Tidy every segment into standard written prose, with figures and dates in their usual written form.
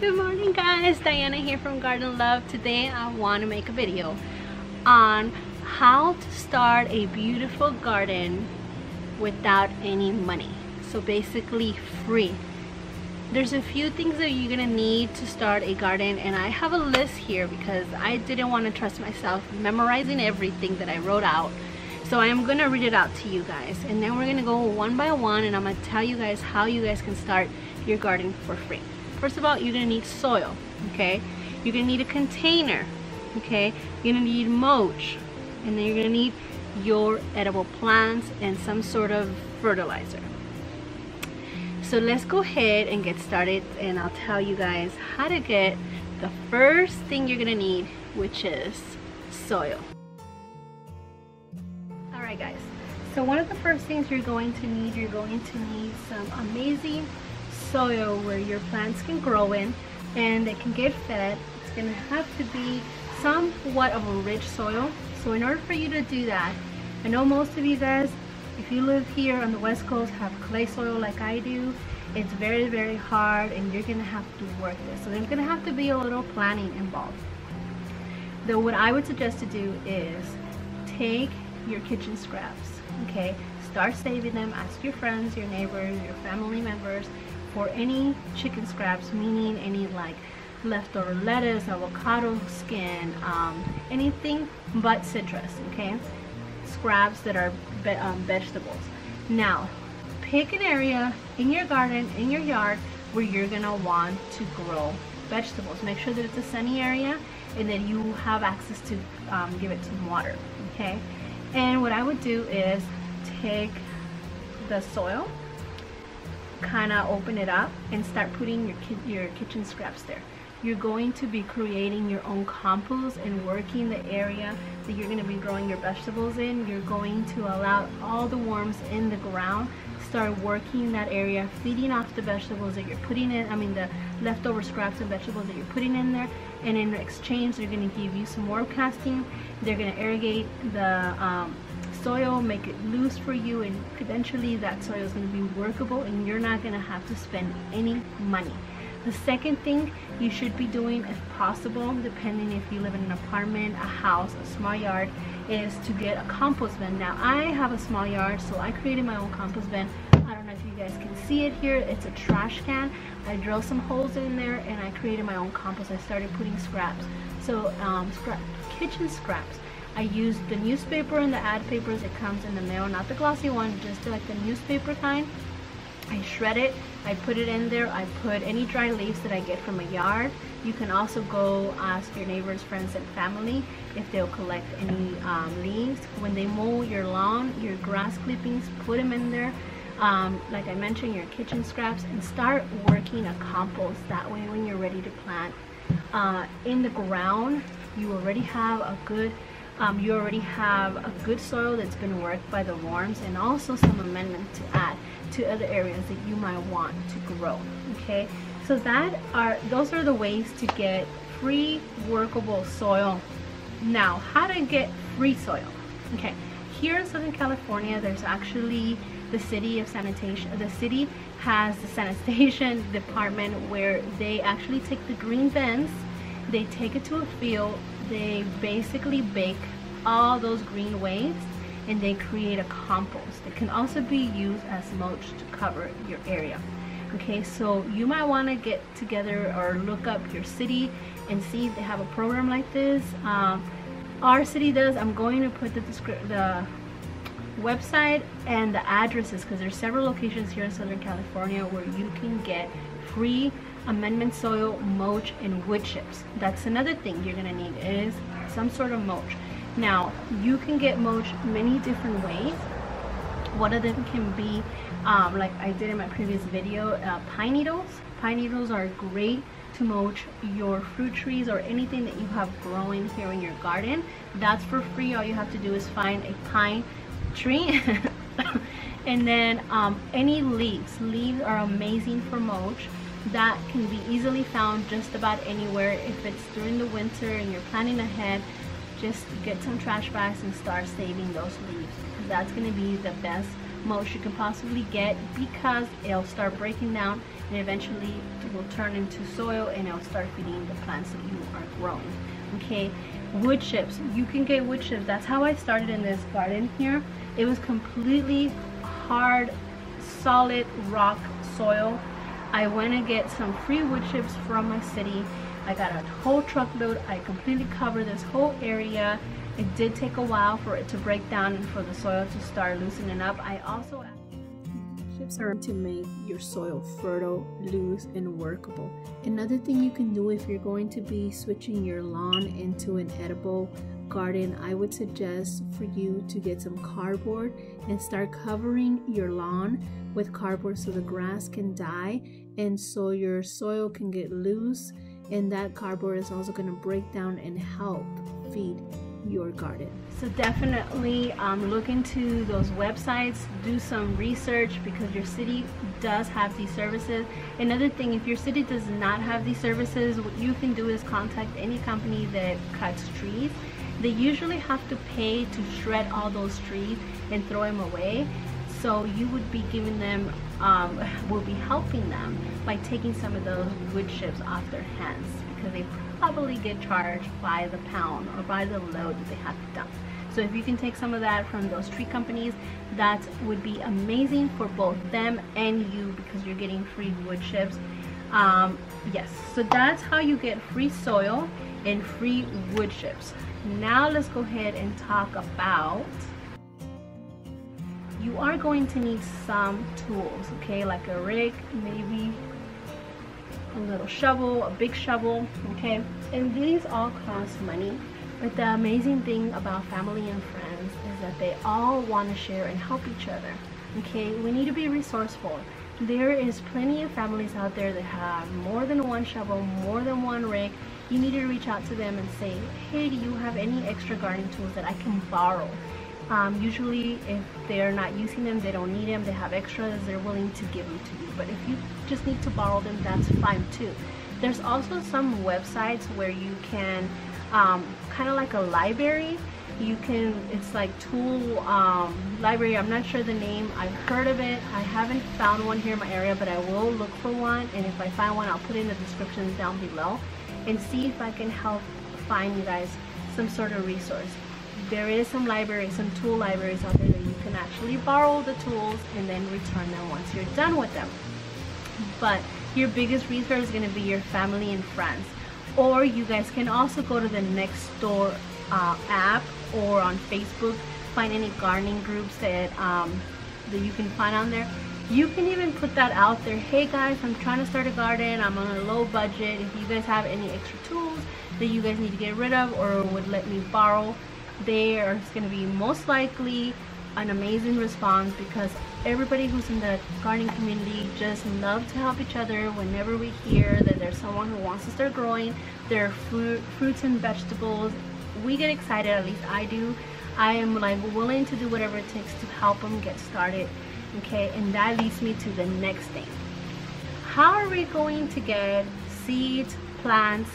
Good morning guys, Diana here from Garden Love. Today I want to make a video on how to start a beautiful garden without any money. So basically free. There's a few things that you're gonna need to start a garden, and I have a list here because I didn't want to trust myself memorizing everything that I wrote out. So I am gonna read it out to you guys, and then we're gonna go one by one, and I'm gonna tell you guys how you guys can start your garden for free. First of all, you're gonna need soil, okay? You're gonna need a container, okay? You're gonna need mulch, and then you're gonna need your edible plants and some sort of fertilizer. So let's go ahead and get started, and I'll tell you guys how to get the first thing you're gonna need, which is soil. Alright guys, so one of the first things you're going to need some amazing soil where your plants can grow in and they can get fed. It's going to have to be somewhat of a rich soil. So in order for you to do that, I know most of you guys, if you live here on the West Coast, have clay soil like I do. It's very, very hard, and you're going to have to work this. So there's going to have to be a little planning involved. Though what I would suggest to do is take your kitchen scraps, okay? Start saving them. Ask your friends, your neighbors, your family members for any chicken scraps, meaning any like leftover lettuce, avocado skin, anything but citrus, okay? Scraps that are vegetables. Now, pick an area in your garden, in your yard, where you're gonna want to grow vegetables. Make sure that it's a sunny area and that you have access to give it some water, okay? And what I would do is take the soil, kind of open it up, and start putting your kitchen scraps there. You're going to be creating your own compost and working the area that you're going to be growing your vegetables in. You're going to allow all the worms in the ground start working that area, feeding off the vegetables that you're putting in, the leftover scraps and vegetables that you're putting in there, and in exchange they're going to give you some worm casting. They're going to irrigate the soil, make it loose for you, and eventually that soil is going to be workable and you're not going to have to spend any money. The second thing you should be doing, if possible, depending if you live in an apartment, a house, a small yard, is to get a compost bin. Now I have a small yard, so I created my own compost bin. I don't know if you guys can see it here. It's a trash can. I drilled some holes in there and I created my own compost. I started putting scraps. So kitchen scraps. I used the newspaper and the ad papers. It comes in the mail, not the glossy one, just like the newspaper kind. I shred it, I put it in there. I put any dry leaves that I get from a yard. You can also go ask your neighbors, friends, and family if they'll collect any leaves. When they mow your lawn, your grass clippings, put them in there. Like I mentioned, your kitchen scraps, and start working a compost. That way when you're ready to plant in the ground, you already have a good soil that's been worked by the worms, and also some amendment to add to other areas that you might want to grow, okay? So those are the ways to get free workable soil. Now, how to get free soil? Okay, here in Southern California, there's actually the city of sanitation. The city has the sanitation department where they actually take the green bins, they take it to a field, they basically bake all those green waste, and they create a compost that can also be used as mulch to cover your area. Okay, so you might want to get together or look up your city and see if they have a program like this. Our city does. I'm going to put the website and the addresses, because there's several locations here in Southern California where you can get free amendment soil, mulch, and wood chips. That's another thing you're gonna need, is some sort of mulch. Now, you can get mulch many different ways. One of them can be, like I did in my previous video, pine needles. Pine needles are great to mulch your fruit trees or anything that you have growing here in your garden. That's for free. All you have to do is find a pine tree and then any leaves. Leaves are amazing for mulch. That can be easily found just about anywhere. If it's during the winter and you're planning ahead, just get some trash bags and start saving those leaves, because that's going to be the best most you can possibly get, because it'll start breaking down and eventually it will turn into soil and it'll start feeding the plants that you are growing. Okay, wood chips, you can get wood chips. That's how I started in this garden here. It was completely hard, solid rock soil. I went and get some free wood chips from my city. I got a whole truckload. I completely covered this whole area. It did take a while for it to break down and for the soil to start loosening up. I also chips are to make your soil fertile, loose, and workable. Another thing you can do if you're going to be switching your lawn into an edible garden, I would suggest for you to get some cardboard and start covering your lawn with cardboard so the grass can die and so your soil can get loose, and that cardboard is also going to break down and help feed your garden. So definitely look into those websites, do some research, because your city does have these services. Another thing, if your city does not have these services, what you can do is contact any company that cuts trees. They usually have to pay to shred all those trees and throw them away. So you would be giving them, will be helping them by taking some of those wood chips off their hands, because they probably get charged by the pound or by the load that they have to dump. So if you can take some of that from those tree companies, that would be amazing for both them and you, because you're getting free wood chips. Yes, so that's how you get free soil and free wood chips. Now let's go ahead and talk about, you are going to need some tools, okay, like a rake, maybe a little shovel, a big shovel, okay, and these all cost money. But the amazing thing about family and friends is that they all want to share and help each other. Okay, we need to be resourceful. There is plenty of families out there that have more than one shovel, more than one rake. You need to reach out to them and say, hey, do you have any extra gardening tools that I can borrow? Usually if they're not using them, they don't need them, they have extras, they're willing to give them to you. But if you just need to borrow them, that's fine too. There's also some websites where you can, kind of like a library, you can, it's like tool library, I'm not sure the name, I've heard of it, I haven't found one here in my area, but I will look for one, and if I find one, I'll put it in the description down below and see if I can help find you guys some sort of resource. There is some libraries, some tool libraries out there that you can actually borrow the tools and then return them once you're done with them. But your biggest resource is going to be your family and friends. Or you guys can also go to the Nextdoor app or on Facebook, find any gardening groups that you can find on there. You can even put that out there, hey guys, I'm trying to start a garden, I'm on a low budget, if you guys have any extra tools that you guys need to get rid of or would let me borrow, there's going to be most likely an amazing response, because everybody who's in the gardening community just love to help each other. Whenever we hear that there's someone who wants to start growing their fruits and vegetables, we get excited, at least I do. I am like willing to do whatever it takes to help them get started. Okay, and that leads me to the next thing. How are we going to get seeds, plants,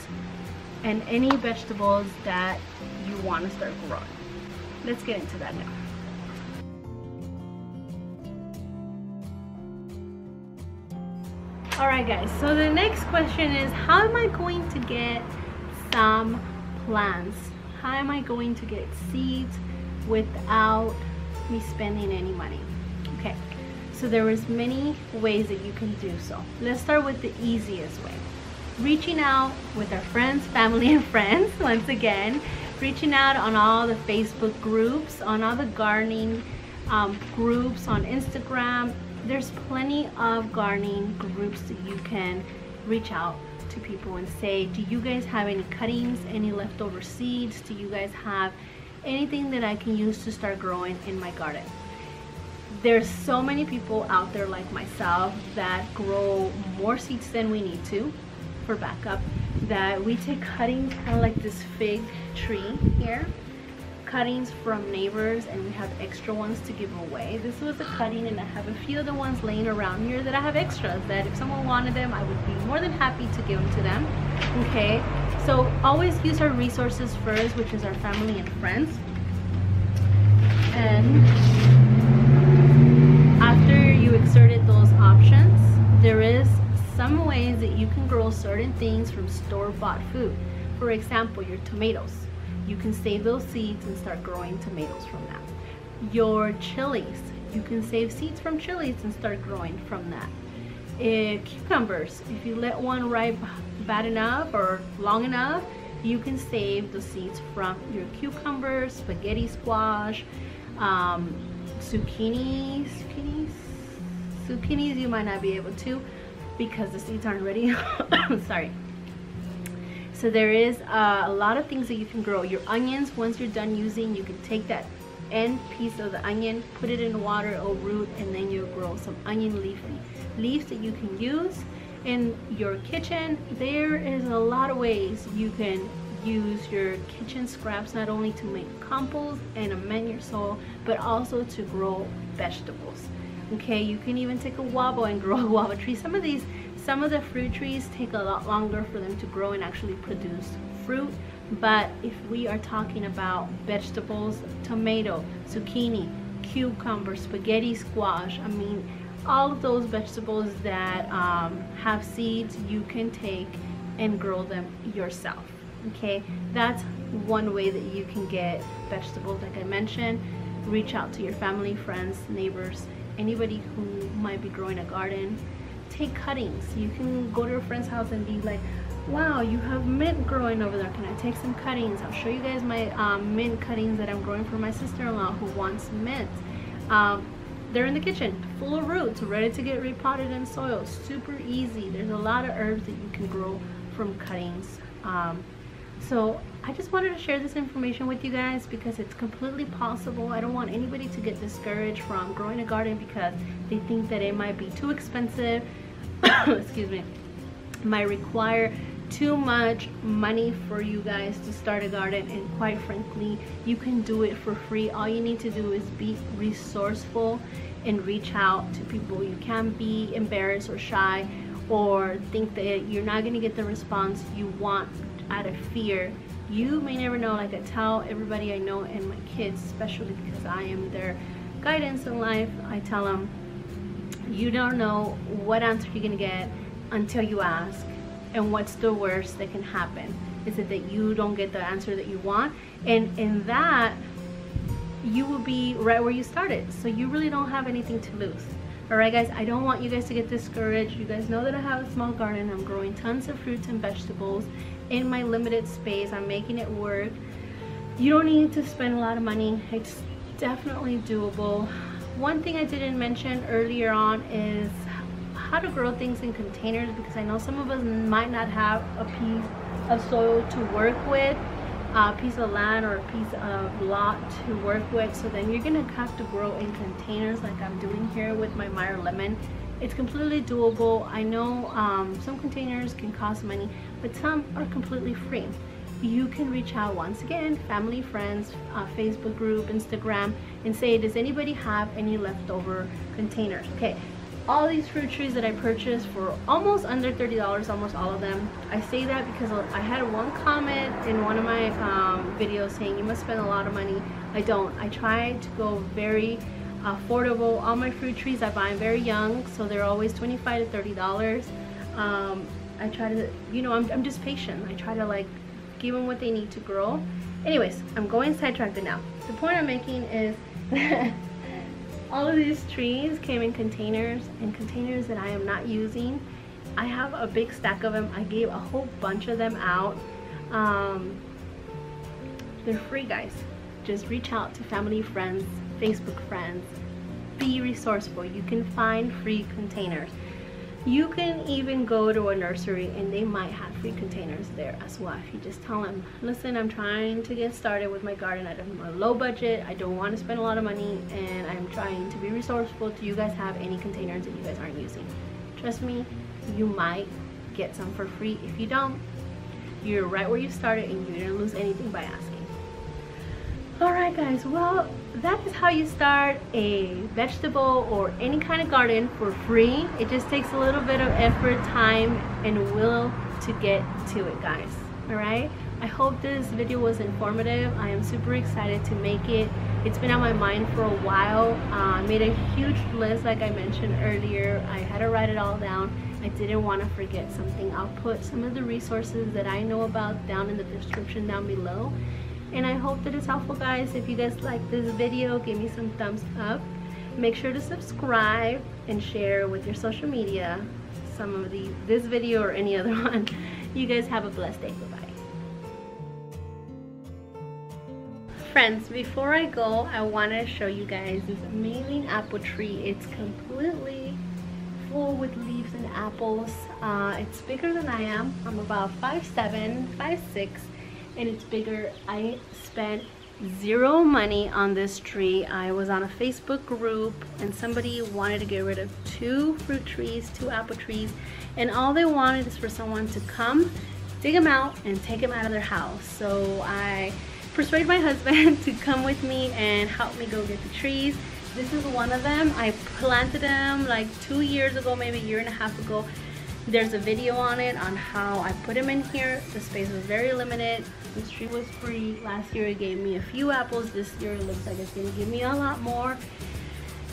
and any vegetables that you want to start growing? Let's get into that now. Alright guys, so the next question is, how am I going to get some plants? How am I going to get seeds without me spending any money? Okay, so there is many ways that you can do so. Let's start with the easiest way. Reaching out with our friends, family and friends, once again, reaching out on all the Facebook groups, on all the gardening groups on Instagram. There's plenty of gardening groups that you can reach out to people and say, do you guys have any cuttings, any leftover seeds? Do you guys have anything that I can use to start growing in my garden? There's so many people out there like myself that grow more seeds than we need to for backup, that we take cuttings, kind of like this fig tree here, cuttings from neighbors, and we have extra ones to give away. This was a cutting, and I have a few other ones laying around here that I have extras that if someone wanted them, I would be more than happy to give them to them. Okay, so always use our resources first, which is our family and friends. And inserted those options, there is some ways that you can grow certain things from store-bought food. For example, your tomatoes. You can save those seeds and start growing tomatoes from that. Your chilies, you can save seeds from chilies and start growing from that. Cucumbers, if you let one ripe bad enough or long enough, you can save the seeds from your cucumbers, spaghetti squash, zucchinis you might not be able to because the seeds aren't ready. Sorry. So there is a lot of things that you can grow. Your onions, once you're done using, you can take that end piece of the onion, put it in water or root, and then you'll grow some onion leaves that you can use in your kitchen. There is a lot of ways you can use your kitchen scraps not only to make compost and amend your soil, but also to grow vegetables. Okay, you can even take a guava and grow a guava tree. Some of the fruit trees take a lot longer for them to grow and actually produce fruit. But if we are talking about vegetables, tomato, zucchini, cucumber, spaghetti squash, I mean, all of those vegetables that have seeds, you can take and grow them yourself. Okay, that's one way that you can get vegetables. Like I mentioned, reach out to your family, friends, neighbors, anybody who might be growing a garden. Take cuttings. You can go to a friend's house and be like, wow, you have mint growing over there, can I take some cuttings? I'll show you guys my mint cuttings that I'm growing for my sister-in-law who wants mint. They're in the kitchen, full of roots, ready to get repotted in soil. Super easy. There's a lot of herbs that you can grow from cuttings. So I just wanted to share this information with you guys because it's completely possible. I don't want anybody to get discouraged from growing a garden because they think that it might be too expensive. Excuse me. Might require too much money for you guys to start a garden, and quite frankly, you can do it for free. All you need to do is be resourceful and reach out to people. You can't be embarrassed or shy or think that you're not going to get the response you want out of fear. You may never know. Like I tell everybody I know, and my kids especially, because I am their guidance in life, I tell them, you don't know what answer you're going to get until you ask. And what's the worst that can happen? Is it that you don't get the answer that you want? And in that, you will be right where you started. So you really don't have anything to lose. All right, guys, I don't want you guys to get discouraged. You guys know that I have a small garden. I'm growing tons of fruits and vegetables in my limited space. I'm making it work. You don't need to spend a lot of money. It's definitely doable. One thing I didn't mention earlier on is how to grow things in containers, because I know some of us might not have a piece of soil to work with, a piece of land or a piece of lot to work with. So then you're gonna have to grow in containers like I'm doing here with my Meyer lemon. It's completely doable. I know some containers can cost money, but some are completely free. You can reach out, once again, family, friends, Facebook group, Instagram, and say, does anybody have any leftover containers? Okay, all these fruit trees that I purchased for almost under $30, almost all of them. I say that because I had one comment in one of my videos saying you must spend a lot of money. I don't. I try to go very affordable. All my fruit trees I buy very young, so they're always $25 to $30. I try to, you know, I'm just patient. I try to like give them what they need to grow. Anyways, I'm going sidetracked now. The point I'm making is all of these trees came in containers, and containers that I am not using. I have a big stack of them. I gave a whole bunch of them out. They're free, guys. Just reach out to family, friends, Facebook friends. Be resourceful. You can find free containers. You can even go to a nursery and they might have free containers there as well. If you just tell them, listen, I'm trying to get started with my garden. I'm a low budget. I don't want to spend a lot of money, and I'm trying to be resourceful. Do you guys have any containers that you guys aren't using? Trust me, you might get some for free. If you don't, you're right where you started and you didn't lose anything by asking. Alright guys, well, that is how you start a vegetable or any kind of garden for free. It just takes a little bit of effort, time, and will to get to it, guys. Alright? I hope this video was informative. I am super excited to make it. It's been on my mind for a while. I made a huge list like I mentioned earlier. I had to write it all down. I didn't want to forget something. I'll put some of the resources that I know about down in the description down below. And I hope that it's helpful, guys. If you guys like this video, give me some thumbs up. Make sure to subscribe and share with your social media some of this video or any other one. You guys have a blessed day. Bye-bye. Friends, before I go, I want to show you guys this amazing apple tree. It's completely full with leaves and apples. It's bigger than I am. I'm about 5'7", 5'6", and it's bigger. I spent zero money on this tree. I was on a Facebook group and somebody wanted to get rid of 2 fruit trees, 2 apple trees, and all they wanted is for someone to come, dig them out, and take them out of their house. So I persuade my husband to come with me and help me go get the trees. This is one of them. I planted them like 2 years ago, maybe a year and a half ago. There's a video on it on how I put them in here. The space was very limited. This tree was free. Last year it gave me a few apples. This year it looks like it's gonna give me a lot more.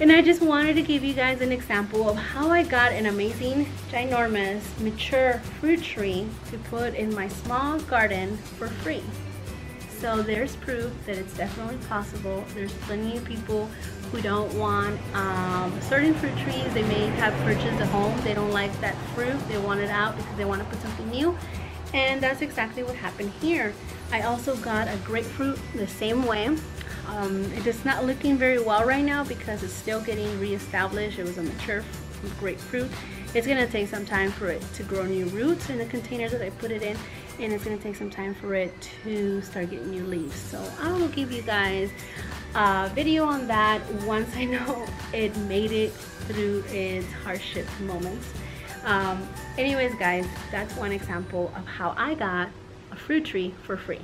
And I just wanted to give you guys an example of how I got an amazing, ginormous, mature fruit tree to put in my small garden for free. So there's proof that it's definitely possible. There's plenty of people who don't want certain fruit trees. They may have purchased a home. They don't like that fruit. They want it out because they want to put something new. And that's exactly what happened here. I also got a grapefruit the same way. It is not looking very well right now because it's still getting reestablished. It was a mature grapefruit. It's gonna take some time for it to grow new roots in the container that I put it in, and it's gonna take some time for it to start getting new leaves. So I will give you guys a video on that once I know it made it through its hardship moments. Anyways, guys, that's one example of how I got a fruit tree for free.